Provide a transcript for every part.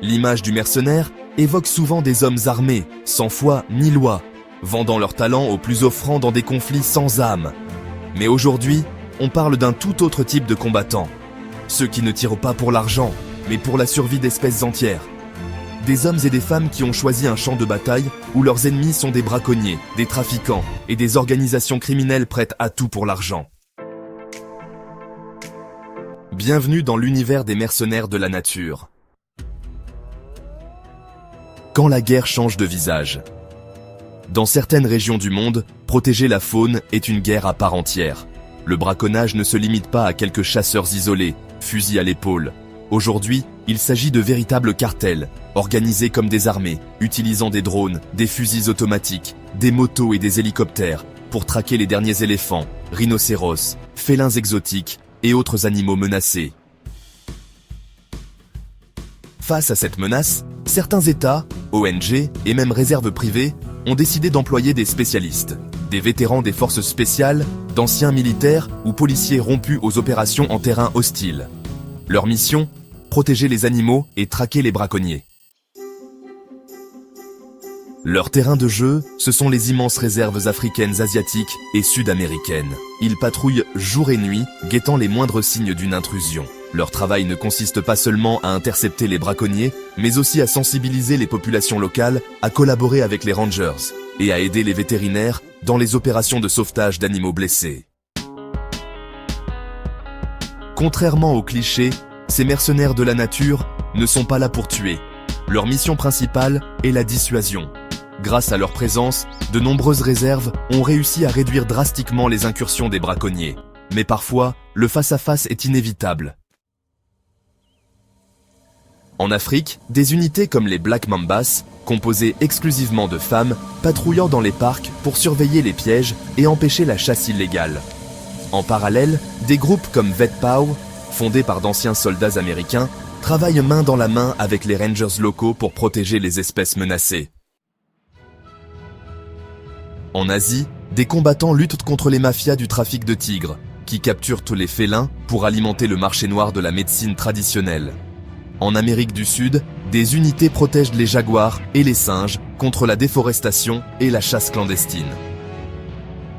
L'image du mercenaire évoque souvent des hommes armés, sans foi ni loi, vendant leurs talents aux plus offrants dans des conflits sans âme. Mais aujourd'hui, on parle d'un tout autre type de combattants. Ceux qui ne tirent pas pour l'argent, mais pour la survie d'espèces entières. Des hommes et des femmes qui ont choisi un champ de bataille où leurs ennemis sont des braconniers, des trafiquants et des organisations criminelles prêtes à tout pour l'argent. Bienvenue dans l'univers des mercenaires de la nature. Quand la guerre change de visage. Dans certaines régions du monde, protéger la faune est une guerre à part entière. Le braconnage ne se limite pas à quelques chasseurs isolés, fusil à l'épaule. Aujourd'hui, il s'agit de véritables cartels, organisés comme des armées, utilisant des drones, des fusils automatiques, des motos et des hélicoptères pour traquer les derniers éléphants, rhinocéros, félins exotiques et autres animaux menacés. Face à cette menace, certains États, ONG et même réserves privées ont décidé d'employer des spécialistes, des vétérans des forces spéciales, d'anciens militaires ou policiers rompus aux opérations en terrain hostile. Leur mission, protéger les animaux et traquer les braconniers. Leur terrain de jeu, ce sont les immenses réserves africaines, asiatiques et sud-américaines. Ils patrouillent jour et nuit, guettant les moindres signes d'une intrusion. Leur travail ne consiste pas seulement à intercepter les braconniers, mais aussi à sensibiliser les populations locales, à collaborer avec les rangers et à aider les vétérinaires dans les opérations de sauvetage d'animaux blessés. Contrairement aux clichés, ces mercenaires de la nature ne sont pas là pour tuer. Leur mission principale est la dissuasion. Grâce à leur présence, de nombreuses réserves ont réussi à réduire drastiquement les incursions des braconniers. Mais parfois, le face-à-face est inévitable. En Afrique, des unités comme les Black Mambas, composées exclusivement de femmes, patrouillant dans les parcs pour surveiller les pièges et empêcher la chasse illégale. En parallèle, des groupes comme VetPow, fondés par d'anciens soldats américains, travaillent main dans la main avec les rangers locaux pour protéger les espèces menacées. En Asie, des combattants luttent contre les mafias du trafic de tigres, qui capturent tous les félins pour alimenter le marché noir de la médecine traditionnelle. En Amérique du Sud, des unités protègent les jaguars et les singes contre la déforestation et la chasse clandestine.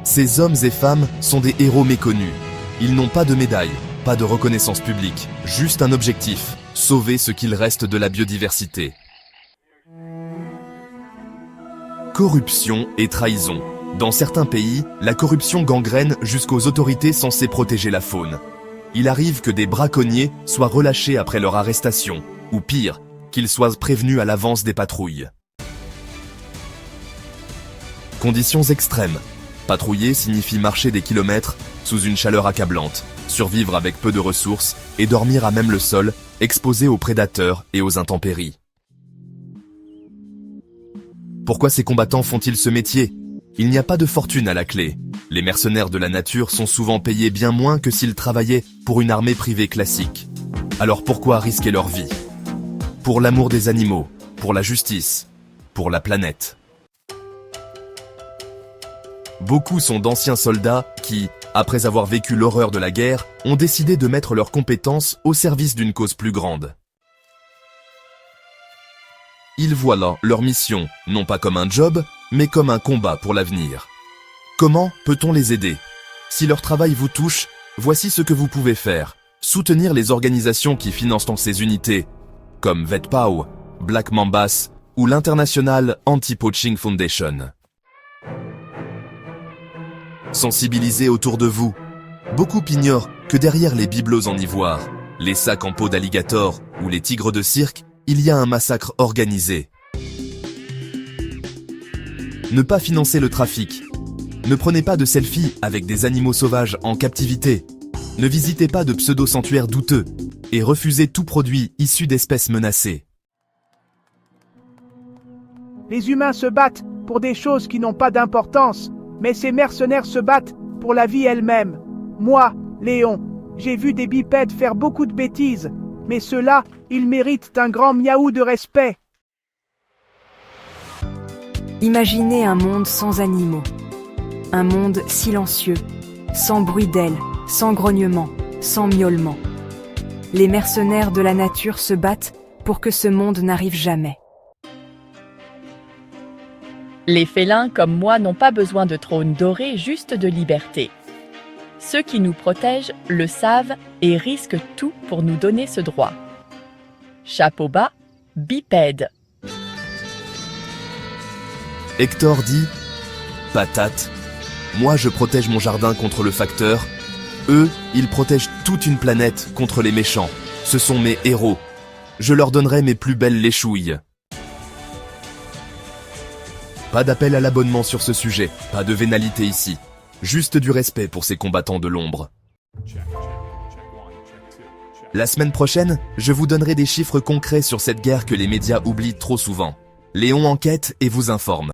Ces hommes et femmes sont des héros méconnus. Ils n'ont pas de médaille, pas de reconnaissance publique, juste un objectif, sauver ce qu'il reste de la biodiversité. Corruption et trahison. Dans certains pays, la corruption gangrène jusqu'aux autorités censées protéger la faune. Il arrive que des braconniers soient relâchés après leur arrestation, ou pire, qu'ils soient prévenus à l'avance des patrouilles. Conditions extrêmes. Patrouiller signifie marcher des kilomètres sous une chaleur accablante, survivre avec peu de ressources et dormir à même le sol, exposé aux prédateurs et aux intempéries. Pourquoi ces combattants font-ils ce métier ? Il n'y a pas de fortune à la clé. Les mercenaires de la nature sont souvent payés bien moins que s'ils travaillaient pour une armée privée classique. Alors pourquoi risquer leur vie ? Pour l'amour des animaux, pour la justice, pour la planète. Beaucoup sont d'anciens soldats qui, après avoir vécu l'horreur de la guerre, ont décidé de mettre leurs compétences au service d'une cause plus grande. Ils voient là leur mission, non pas comme un job, mais comme un combat pour l'avenir. Comment peut-on les aider ? Si leur travail vous touche, voici ce que vous pouvez faire. Soutenir les organisations qui financent ces unités, comme VetPow, Black Mambas ou l'International Anti-Poaching Foundation. Sensibiliser autour de vous. Beaucoup ignorent que derrière les bibelots en ivoire, les sacs en peau d'alligator ou les tigres de cirque, il y a un massacre organisé. Ne pas financer le trafic. Ne prenez pas de selfies avec des animaux sauvages en captivité. Ne visitez pas de pseudo-sanctuaires douteux et refusez tout produit issu d'espèces menacées. Les humains se battent pour des choses qui n'ont pas d'importance, mais ces mercenaires se battent pour la vie elle-même. Moi, Léon, j'ai vu des bipèdes faire beaucoup de bêtises, mais ceux-là, ils méritent un grand miaou de respect. Imaginez un monde sans animaux. Un monde silencieux, sans bruit d'ailes, sans grognement, sans miaulement. Les mercenaires de la nature se battent pour que ce monde n'arrive jamais. Les félins comme moi n'ont pas besoin de trône doré, juste de liberté. Ceux qui nous protègent le savent et risquent tout pour nous donner ce droit. Chapeau bas, bipède. Hector dit « Patate, moi je protège mon jardin contre le facteur. Eux, ils protègent toute une planète contre les méchants. Ce sont mes héros. Je leur donnerai mes plus belles léchouilles. » Pas d'appel à l'abonnement sur ce sujet, pas de vénalité ici. Juste du respect pour ces combattants de l'ombre. La semaine prochaine, je vous donnerai des chiffres concrets sur cette guerre que les médias oublient trop souvent. Léon enquête et vous informe.